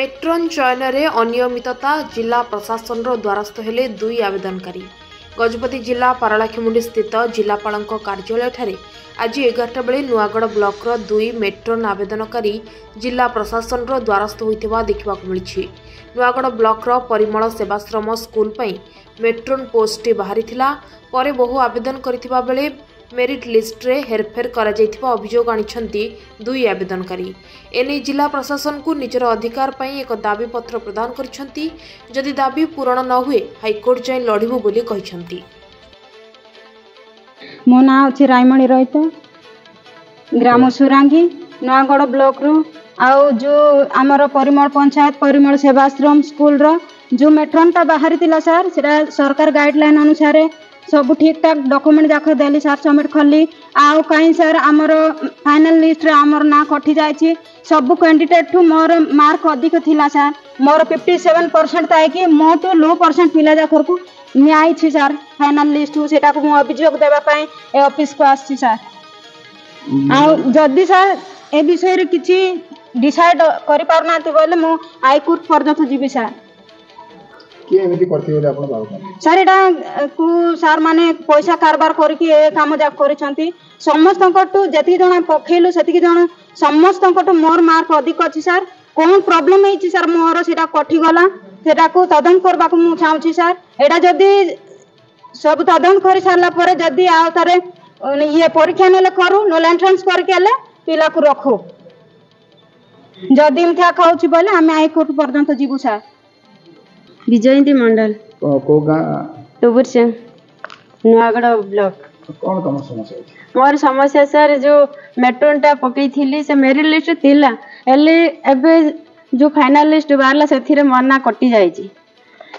Matron चयन में अनियमितता जिला प्रशासन द्वारस्थ हेले दुई आवेदनकारी। गजपति जिला पारलाखेमुंडी स्थित जिलापाल कार्यालय आज 11टा बेले नुआगढ़ ब्लॉक दुई मेट्रोन आवेदनकारी जिला प्रशासन द्वारस्थ होता देखा मिली। नुआगढ़ ब्लॉक परिमल सेवाश्रम स्कूल पर मेट्रोन पोस्ट बाहरी पर बहु आवेदन करथिबा बेले मेरिट लिस्ट रे हेरफेर करा जायथिबा अभियोग आनिछंती दुई आवेदनकारी। एने जिला प्रशासन को निजर अधिकार पई एक दाबी पत्र प्रदान करिसंती। जदि दाबी पूरण न हुए हाईकोर्ट जाय लढिबो बोली कहिसंती। मो ना अछि रायमणी रहित ग्राम सुरांगी नुआगढ़ ब्लॉक रो आउ जो आमर परिमल पंचायत परिमल सेवाश्रम स्कूल रो जो मेट्रोन ता बाहरी थिला सर सेटा सरकार गाइडलाइन अनुसार सब ठीक ठाक डॉक्यूमेंट जाक देली सर सबमिट खली आउ कहीं सर आमर फाइनल लिस्ट रे आमर ना कटि जायछि। सब कैंडिडेट ठू मोर मार्क अधिक थिला सर मोर 57% ताई कि मोटू लो परसेंट पिला जाकर को न्याय छी सर फाइनल लिस्ट सेटा को मो अभियोग देबा पई ए ऑफिस को आछि सर। आउ जदी सर ए विषय रे किछि डिसाइड करि पारनाती बोले मो हाई कोर्ट पर्यंत जीवी सर। कि एमिति करथि बोले आपण बाबू सर एटा को सर माने पैसा कारबार करके ए काम जा करिसंती। समस्त कटु जति जणा पखेलु सेति जण समस्त कटु मोर मार्क अधिक अछि सर। कोन प्रॉब्लम हेछि सर मोर सेटा कठि गला सेटा को तदन करबा को मु चाहू छी सर। एटा जदी सब तदन करि सारला परे जदी आ तारे ये परीक्षा नेले करू नोल एंट्रेंस करके ले पिला को रखो जदी मिठा खाउ छी बोले हम हाई कोर्ट पर्यंत जीवु सर। विजयंती मंडल को गा टुबुर सिंह नुआगढ़ ब्लॉक। कौन कम समस्या है? मोर समस्या सर जो मेट्रोन टा पकई थिली से मेरिट लिस्ट थिला एले एबे जो फाइनल लिस्ट बारला सेथिरे मरना कटि जाईची।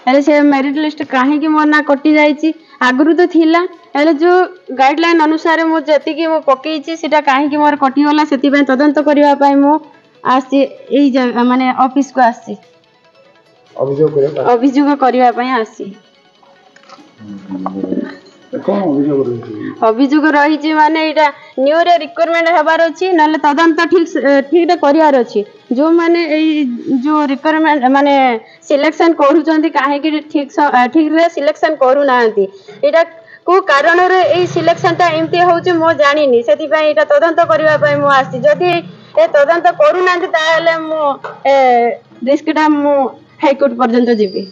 एले से मेरिट लिस्ट काहे कि मरना कटि जाईची आगरु तो थिला एले जो गाइडलाइन अनुसार मो जति कि मो पकईची सेटा काहे कि मोर कटि होला सेति पय तदंत करिवा पय मो आसी एई जगह माने ऑफिस को आसी अभियोग करिवा पय आसी। अभियोग रही माने एटा न्यू रे रिक्वायरमेंट हेबार अछि नले तदंत ठीक करियार अछि। जो माने एई जो रिक्वायरमेंट माने सिलेक्शन करूचंती काहे कि ठीक रे सिलेक्शन करू नांती एटा को कारण रे एई सिलेक्शन ता एमती होउची मो जानिनी सेति पय एटा तदंत करिवा पय मो आसी। जदी ए तदंत करू नांती ताले मो रिस्क टा मो हाई कोर्ट पर्यंत जीवी।